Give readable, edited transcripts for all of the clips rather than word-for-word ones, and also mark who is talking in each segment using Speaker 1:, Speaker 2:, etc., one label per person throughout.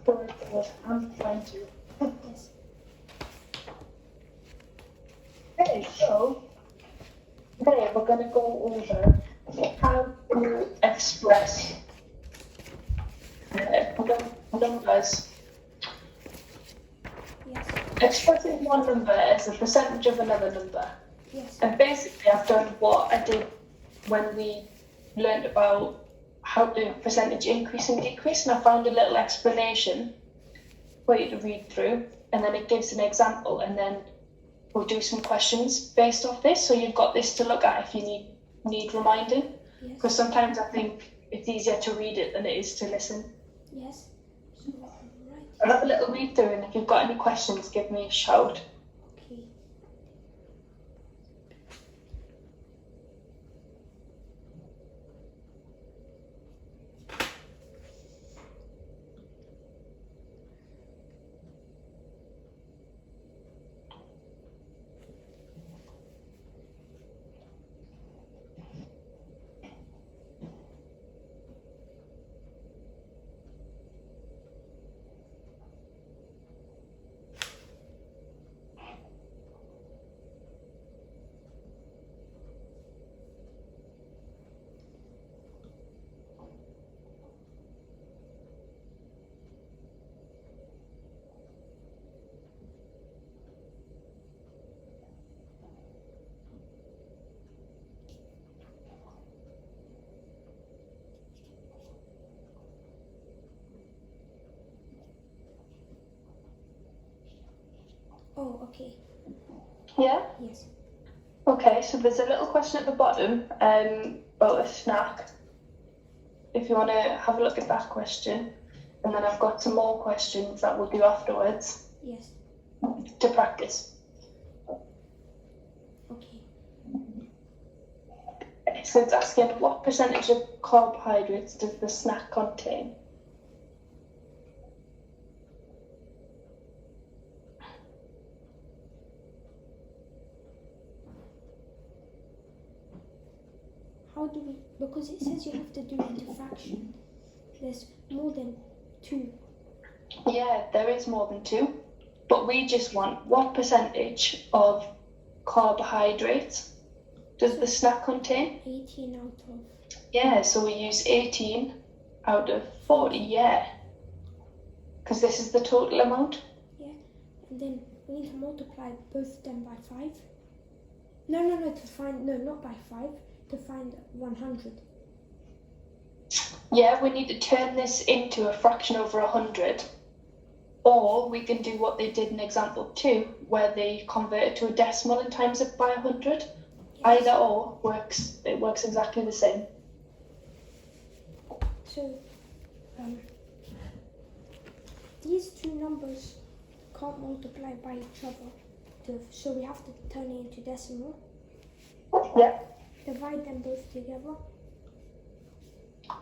Speaker 1: Good. I'm trying to.
Speaker 2: Yes.
Speaker 1: Okay, so today we're going to go over how to express numbers.
Speaker 2: Yes.
Speaker 1: Expressing one number as a percentage of another number.
Speaker 2: Yes.
Speaker 1: And basically I've done what I did when we learned about how to percentage increase and decrease, and I found a little explanation for you to read through, and then it gives an example, and then we'll do some questions based off this, so you've got this to look at if you need reminding, because sometimes I think it's easier to read it than it is to listen.
Speaker 2: Yes. So, right.
Speaker 1: I'll have a little read through, and if you've got any questions, give me a shout.
Speaker 2: Okay. Oh, okay.
Speaker 1: Yeah?
Speaker 2: Yes.
Speaker 1: Okay, so there's a little question at the bottom about a snack. If you want to have a look at that question, and then I've got some more questions that we'll do afterwards.
Speaker 2: Yes.
Speaker 1: To practice.
Speaker 2: Okay.
Speaker 1: So it's asking what percentage of carbohydrates does the snack contain?
Speaker 2: How do we, because it says you have to do it into fraction. There's more than 2.
Speaker 1: Yeah, there is more than 2, but we just want what percentage of carbohydrates does the snack contain?
Speaker 2: 18 out of.
Speaker 1: Yeah, so we use 18 out of 40, yeah. Because this is the total amount.
Speaker 2: Yeah. And then we need to multiply both of them by 5. No, not by 5. To find 100.
Speaker 1: Yeah, we need to turn this into a fraction over 100. Or we can do what they did in example 2, where they convert it to a decimal and times it by 100. Yes. Either or works. It works exactly the same.
Speaker 2: So, these two numbers can't multiply by each other. So we have to turn it into decimal.
Speaker 1: Yeah.
Speaker 2: Divide them both together.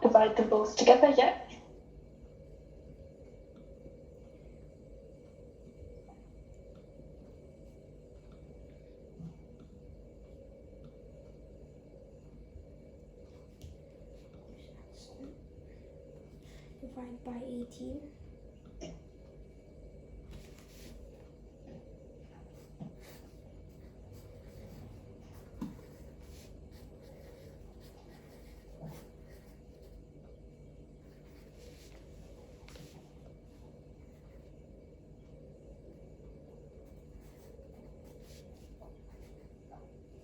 Speaker 1: Divide them both together, yeah.
Speaker 2: Divide by 18.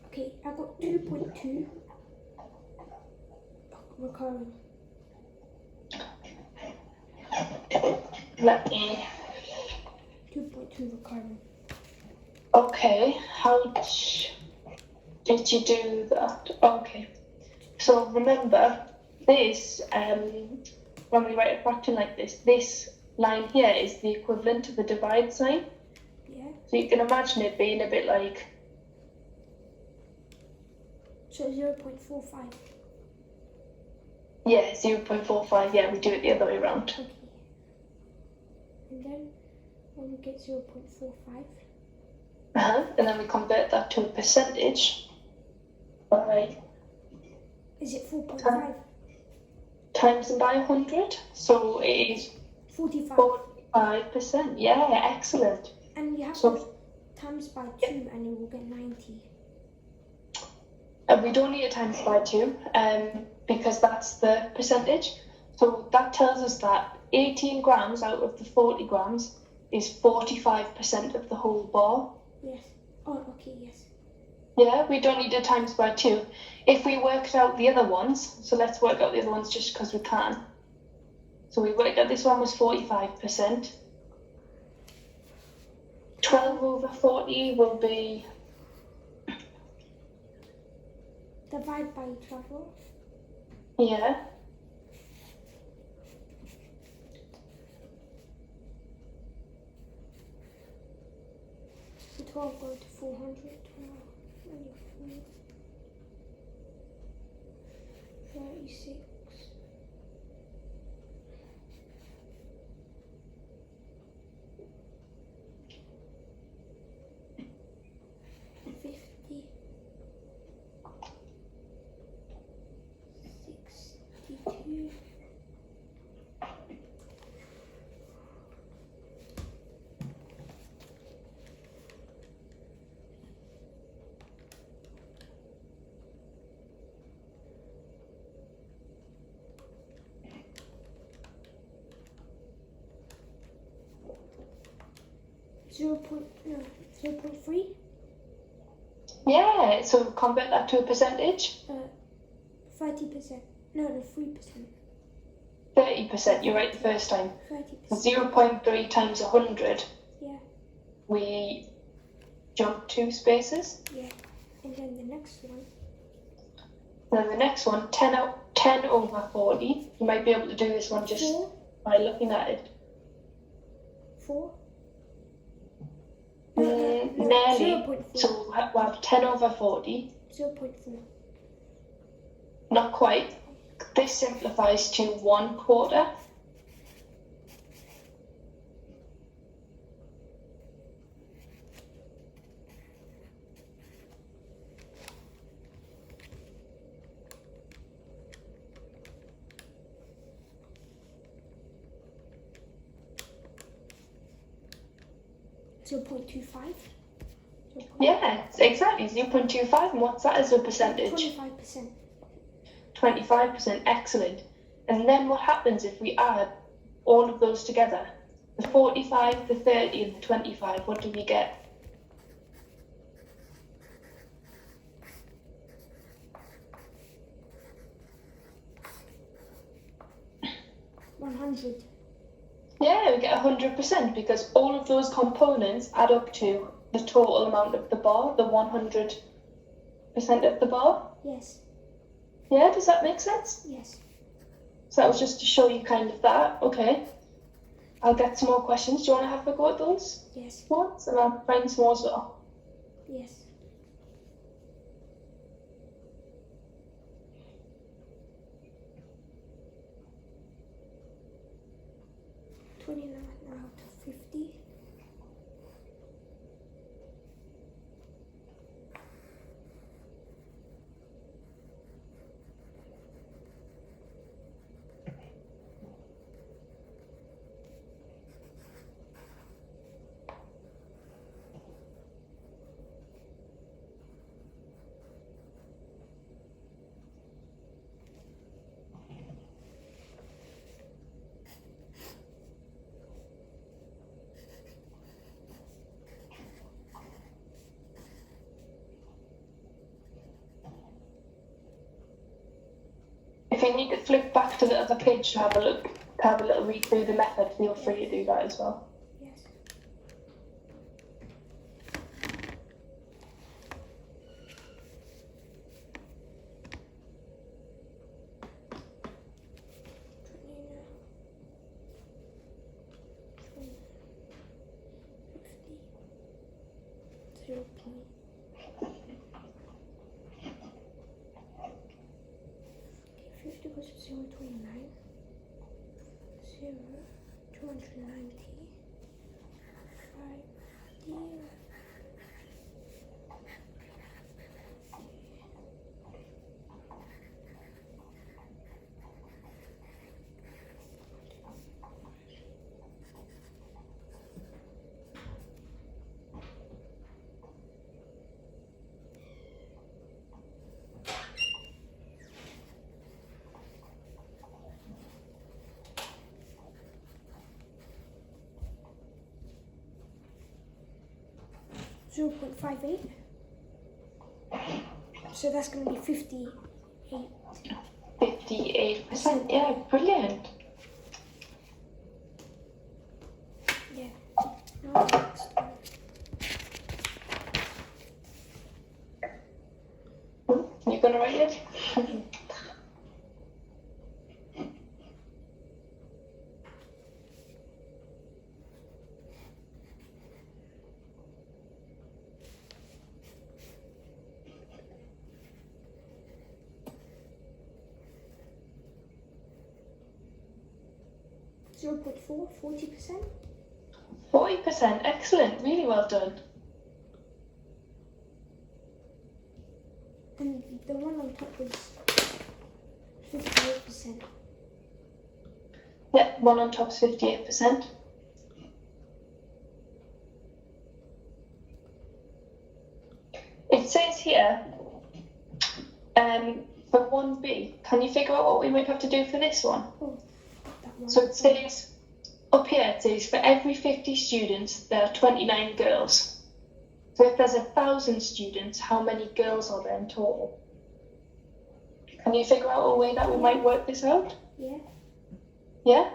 Speaker 2: Okay, I got 2.2 recurring.
Speaker 1: Let me.
Speaker 2: 2.2 recurring.
Speaker 1: Okay, how did you do that? Okay, so remember this, when we write a fraction like this line here is the equivalent to the divide sign.
Speaker 2: Yeah.
Speaker 1: So you can imagine it being a bit like.
Speaker 2: So 0.45.
Speaker 1: Yeah, 0.45, yeah, we do it the other way around.
Speaker 2: Okay. And then when we get 0.45.
Speaker 1: And then we convert that to a percentage by.
Speaker 2: Is it 4.5?
Speaker 1: Times them by 100, so it is
Speaker 2: 45.
Speaker 1: 45%. Yeah, excellent.
Speaker 2: And you have
Speaker 1: So-
Speaker 2: to times by 2 and you will get 90.
Speaker 1: We don't need it times by 2 because that's the percentage. So that tells us that 18 grams out of the 40 grams is 45% of the whole bar.
Speaker 2: Yes. Oh, okay, yes.
Speaker 1: Yeah, we don't need it times by 2. If we worked out the other ones, so let's work out the other ones just because we can. So we worked out this one was 45%. 12 over 40 will be,
Speaker 2: Divide by 12.
Speaker 1: yeah,
Speaker 2: So 12 go to 400. 24, 36. 50. 62. 0.3.
Speaker 1: yeah, so convert that to a percentage.
Speaker 2: 30%. No, 3%.
Speaker 1: 30%, you're right the first time.
Speaker 2: 30%.
Speaker 1: 0.3 times 100,
Speaker 2: Yeah,
Speaker 1: we jump 2 spaces.
Speaker 2: yeah. And then the next one.
Speaker 1: Then the next one, 10 over 40. You might be able to do this one just
Speaker 2: 4.
Speaker 1: by looking at it.
Speaker 2: 4.
Speaker 1: Nearly.
Speaker 2: 0.4.
Speaker 1: So we'll have 10 over 40.
Speaker 2: 0.4.
Speaker 1: Not quite. This simplifies to 1/4.
Speaker 2: Zero 0.25.
Speaker 1: Yeah, exactly. 0.25. And what's that as a percentage?
Speaker 2: 25%.
Speaker 1: 25%. Excellent. And then what happens if we add all of those together? The 45, the 30, and the 25. What do we get?
Speaker 2: 100.
Speaker 1: Yeah, we get 100% because all of those components add up to the total amount of the bar, the 100% of the bar.
Speaker 2: Yes.
Speaker 1: Yeah, does that make sense?
Speaker 2: Yes.
Speaker 1: So that was just to show you kind of that. Okay. I'll get some more questions. Do you want to have a go at those
Speaker 2: Yes.
Speaker 1: ones? And I'll find some more as well.
Speaker 2: Yes. $29 out of 50.
Speaker 1: If you need to flip back to the other page to have a look, to have a little read through the method, feel free to do that as well.
Speaker 2: Yes. Zero point. Okay, 50 goes to 0.29. 290. 5, 0. 0.58. So that's going to be 58.
Speaker 1: 58%. Yeah, brilliant.
Speaker 2: Yeah. Now the next one.
Speaker 1: You gonna write it?
Speaker 2: 0.4, 40%.
Speaker 1: 40%. Excellent. Really well done.
Speaker 2: And the one on top is 58%.
Speaker 1: Yeah, one on top's 58%. It says here, for 1B, can you figure out what we might have to do for this one?
Speaker 2: Oh, that one.
Speaker 1: So it says, up here it says, for every 50 students, there are 29 girls. So if there's 1,000 students, how many girls are there in total? Can you figure out a way that we might work this out?
Speaker 2: Yeah.
Speaker 1: Yeah?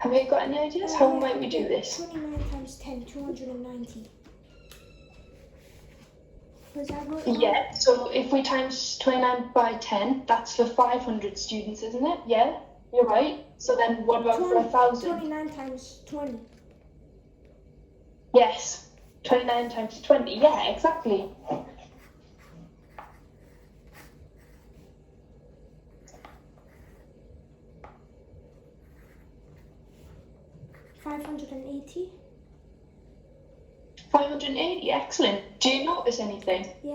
Speaker 1: Have you got any ideas? How might we do this?
Speaker 2: 29 times 10, 290. Was that what?
Speaker 1: Yeah, so if we times 29 by 10, that's for 500 students, isn't it? Yeah, you're right. So then what about for 1,000?
Speaker 2: 29 times 20.
Speaker 1: Yes, 29 times 20. Yeah, exactly.
Speaker 2: $580.
Speaker 1: 580, excellent. Do you notice anything?
Speaker 2: Yeah.